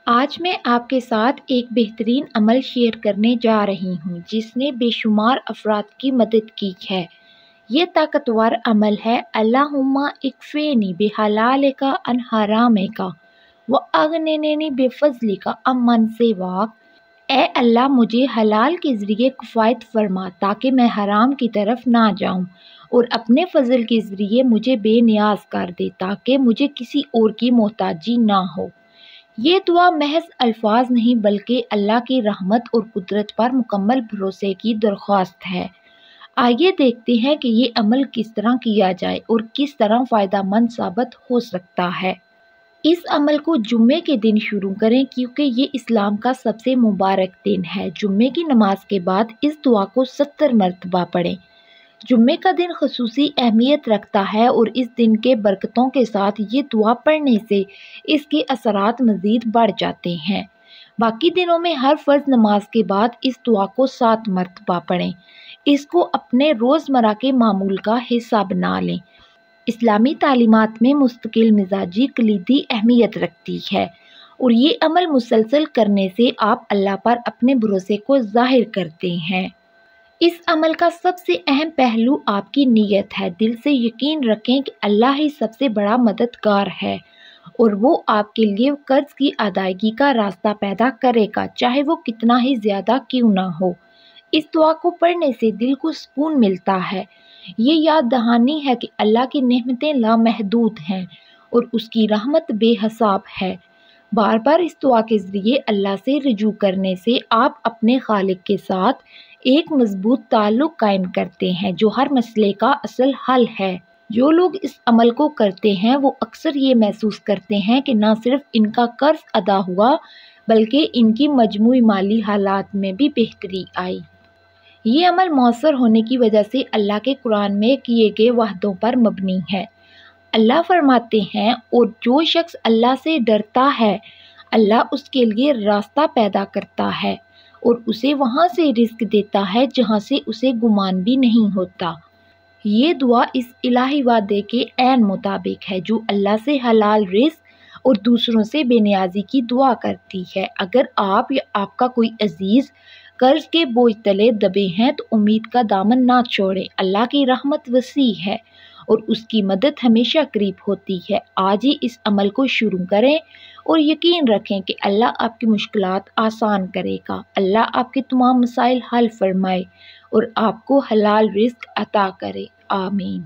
آج میں آپ کے ساتھ ایک بہترین عمل شیئر کرنے جا رہی ہوں جس نے بے شمار افراد کی مدد کی ہے۔ یہ طاقتور عمل ہے اللہم اکفینی بحلالک عن حرامک واغننی بفضلک عمن سواک۔ اے اللہ مجھے حلال کے ذریعے کفایت فرما تاکہ میں حرام کی طرف نہ جاؤں، اور اپنے فضل کے ذریعے مجھے بے نیاز کر دے تاکہ مجھے کسی اور کی محتاجی نہ ہو۔ یہ دعا محض الفاظ نہیں بلکہ اللہ کی رحمت اور قدرت پر مکمل بھروسے کی درخواست ہے۔ آئیے دیکھتے ہیں کہ یہ عمل کس طرح کیا جائے اور کس طرح فائدہ مند ثابت ہو سکتا ہے۔ اس عمل کو جمعے کے دن شروع کریں کیونکہ یہ اسلام کا سب سے مبارک دن ہے۔ جمعے کی نماز کے بعد اس دعا کو 70 مرتبہ پڑھیں۔ جمعے کا دن خصوصی اہمیت رکھتا ہے اور اس دن کے برکتوں کے ساتھ یہ دعا پڑھنے سے اس کے اثرات مزید بڑھ جاتے ہیں۔ باقی دنوں میں ہر فرض نماز کے بعد اس دعا کو 7 مرتبہ پڑھیں۔ اس کو اپنے روزمرہ کے معمول کا حصہ بنا لیں۔ اسلامی تعلیمات میں مستقل مزاجی کلیدی اہمیت رکھتی ہے، اور یہ عمل مسلسل کرنے سے آپ اللہ پر اپنے بھروسے کو ظاہر کرتے ہیں۔ اس عمل کا سب سے اہم پہلو آپ کی نیت ہے۔ دل سے یقین رکھیں کہ اللہ ہی سب سے بڑا مددگار ہے اور وہ آپ کے لیے قرض کی ادائیگی کا راستہ پیدا کرے گا، چاہے وہ کتنا ہی زیادہ کیوں نہ ہو۔ اس دعا کو پڑھنے سے دل کو سکون ملتا ہے۔ یہ یاد دہانی ہے کہ اللہ کی نعمتیں لامحدود ہیں اور اس کی رحمت بے حساب ہے۔ بار بار اس دعا کے ذریعے اللہ سے رجوع کرنے سے آپ اپنے خالق کے ساتھ ایک مضبوط تعلق قائم کرتے ہیں جو ہر مسئلے کا اصل حل ہے۔ جو لوگ اس عمل کو کرتے ہیں وہ اکثر یہ محسوس کرتے ہیں کہ نہ صرف ان کا قرض ادا ہوا بلکہ ان کی مجموعی مالی حالات میں بھی بہتری آئی۔ یہ عمل مؤثر ہونے کی وجہ سے اللہ کے قرآن میں کیے گئے وعدوں پر مبنی ہے۔ اللہ فرماتے ہیں، اور جو شخص اللہ سے ڈرتا ہے اللہ اس کے لیے راستہ پیدا کرتا ہے اور اسے وہاں سے رزق دیتا ہے جہاں سے اسے گمان بھی نہیں ہوتا۔ یہ دعا اس الہی وعدے کے عین مطابق ہے جو اللہ سے حلال رزق اور دوسروں سے بے نیازی کی دعا کرتی ہے۔ اگر آپ یا آپ کا کوئی عزیز قرض کے بوجھ تلے دبے ہیں تو امید کا دامن نہ چھوڑیں۔ اللہ کی رحمت وسیع ہے اور اس کی مدد ہمیشہ قریب ہوتی ہے۔ آج ہی اس عمل کو شروع کریں اور یقین رکھیں کہ اللہ آپ کی مشکلات آسان کرے گا۔ اللہ آپ کے تمام مسائل حل فرمائے اور آپ کو حلال رزق عطا کرے۔ آمین۔